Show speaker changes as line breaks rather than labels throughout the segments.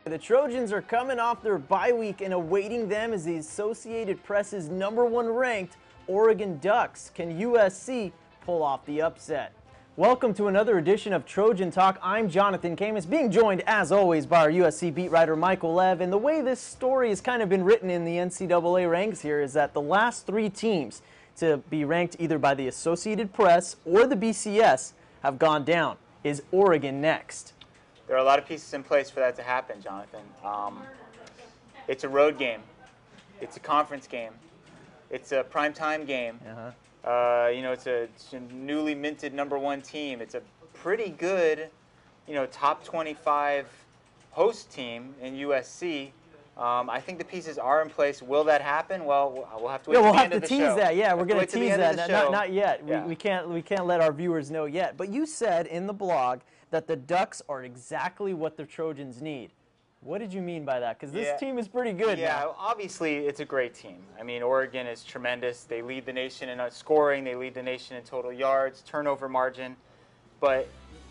The Trojans are coming off their bye week, and awaiting them is the Associated Press's #1 ranked Oregon Ducks. Can USC pull off the upset? Welcome to another edition of Trojan Talk. I'm Jonathan Khamis, being joined as always by our USC beat writer Michael Lev. And the way this story has kind of been written in the NCAA ranks here is that the last 3 teams to be ranked either by the Associated Press or the BCS have gone down. Is Oregon next?
There are a lot of pieces in place for that to happen, Jonathan. It's a road game. It's a conference game. It's a primetime game. It's a newly minted #1 team. It's a pretty good, top 25 host team in USC. I think the pieces are in place. Will that happen? Well, we'll have to wait till the end of the show.
We'll have to tease that. Yeah, we're going to tease that. Not yet.
Yeah.
We can't let our viewers know yet. But you said in the blog that the Ducks are exactly what the Trojans need. What did you mean by that? Because this team is pretty good now.
Yeah, obviously it's a great team. I mean, Oregon is tremendous. They lead the nation in scoring. They lead the nation in total yards, turnover margin. But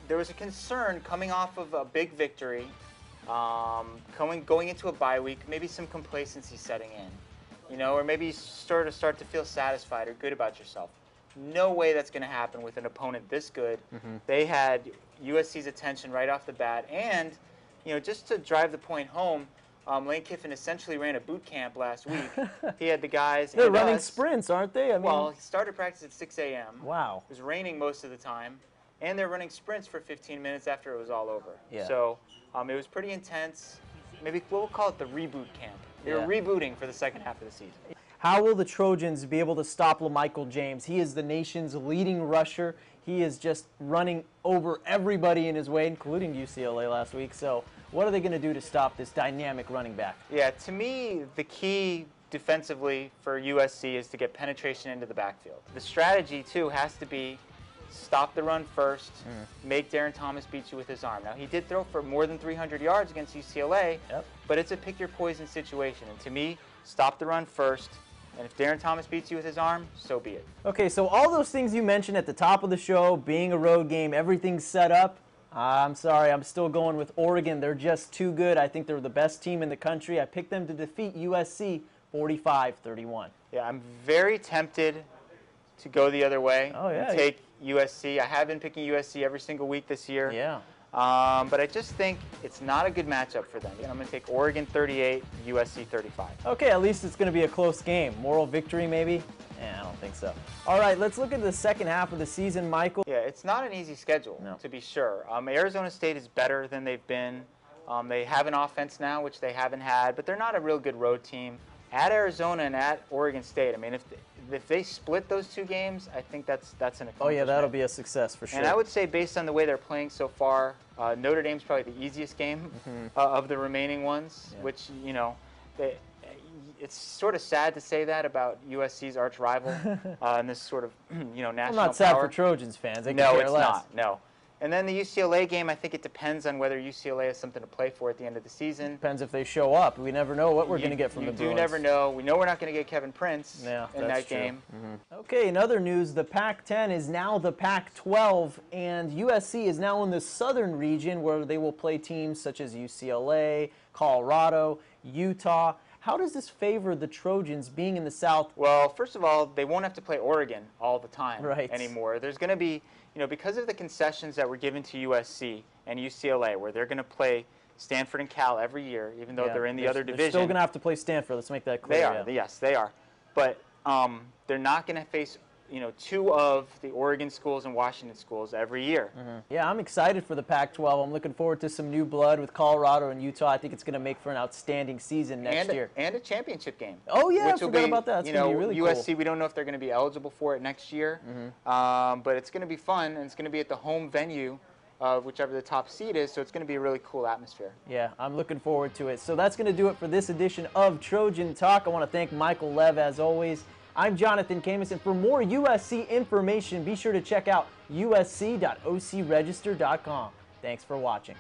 there was a concern coming off of a big victory, going into a bye week, maybe some complacency setting in, or maybe you start to feel satisfied or good about yourself. No way that's going to happen with an opponent this good. They had USC's attention right off the bat, and just to drive the point home, Lane Kiffin essentially ran a boot camp last week. He had the guys.
They're running sprints, aren't they?
Well, he started practice at 6 a.m.
Wow.
It was raining most of the time, and they're running sprints for 15 minutes after it was all over.
Yeah.
So it was pretty intense. Maybe we'll call it the reboot camp. They were rebooting for the second half of the season.
How will the Trojans be able to stop LaMichael James? He is the nation's leading rusher. He is just running over everybody in his way, including UCLA last week. So what are they going to do to stop this dynamic running back?
Yeah, to me, the key defensively for USC is to get penetration into the backfield. The strategy, too, has to be stop the run first, make Darren Thomas beat you with his arm. Now, he did throw for more than 300 yards against UCLA, but it's a pick-your-poison situation. And to me, stop the run first. And if Darren Thomas beats you with his arm, so be it.
Okay, so all those things you mentioned at the top of the show, being a road game, everything's set up. I'm sorry, I'm still going with Oregon. They're just too good. I think they're the best team in the country. I picked them to defeat USC 45-31.
Yeah, I'm very tempted to go the other way and take USC. I have been picking USC every single week this year.
Yeah.
But I just think it's not a good matchup for them. I'm going to take Oregon 38, USC 35.
Okay, at least it's going to be a close game. Moral victory, maybe? I don't think so. All right, let's look at the second half of the season, Michael.
Yeah, it's not an easy schedule, to be sure. Arizona State is better than they've been. They have an offense now, which they haven't had, but they're not a real good road team. At Arizona and at Oregon State, I mean, if they split those 2 games, I think that's an accomplishment.
Oh, yeah, that'll be a success for sure.
And I would say, based on the way they're playing so far, Notre Dame's probably the easiest game of the remaining ones, which, it's sort of sad to say that about USC's arch rival and this sort of, national power.
I'm not sad for Trojans fans. They
No,
care
it's
less.
not. No. And then the UCLA game, I think it depends on whether UCLA has something to play for at the end of the season.
Depends if they show up. We never know what we're going to get from the Bruins.
You do never know. We know we're not going to get Kevin Prince in that game.
Okay, in other news, the Pac-10 is now the Pac-12, and USC is now in the southern region where they will play teams such as UCLA, Colorado, Utah. How does this favor the Trojans being in the South?
Well, first of all, they won't have to play Oregon all the time anymore. There's going to be, because of the concessions that were given to USC and UCLA, where they're going to play Stanford and Cal every year, even though they're in the other division.
They're still going to have to play Stanford. Let's make that clear.
They are. Yes, they are. But they're not going to face 2 of the Oregon schools and Washington schools every year.
Yeah, I'm excited for the Pac-12. I'm looking forward to some new blood with Colorado and Utah. I think it's going to make for an outstanding season next year.
And a championship game.
Oh, yeah, I forgot about that. It's going to be really
USC,
cool.
we don't know if they're going to be eligible for it next year. But it's going to be fun, and it's going to be at the home venue of whichever the top seed is, so it's going to be a really cool atmosphere.
Yeah, I'm looking forward to it. So that's going to do it for this edition of Trojan Talk. I want to thank Michael Lev, as always. I'm Jonathan Khamis, and for more USC information, be sure to check out usc.ocregister.com. Thanks for watching.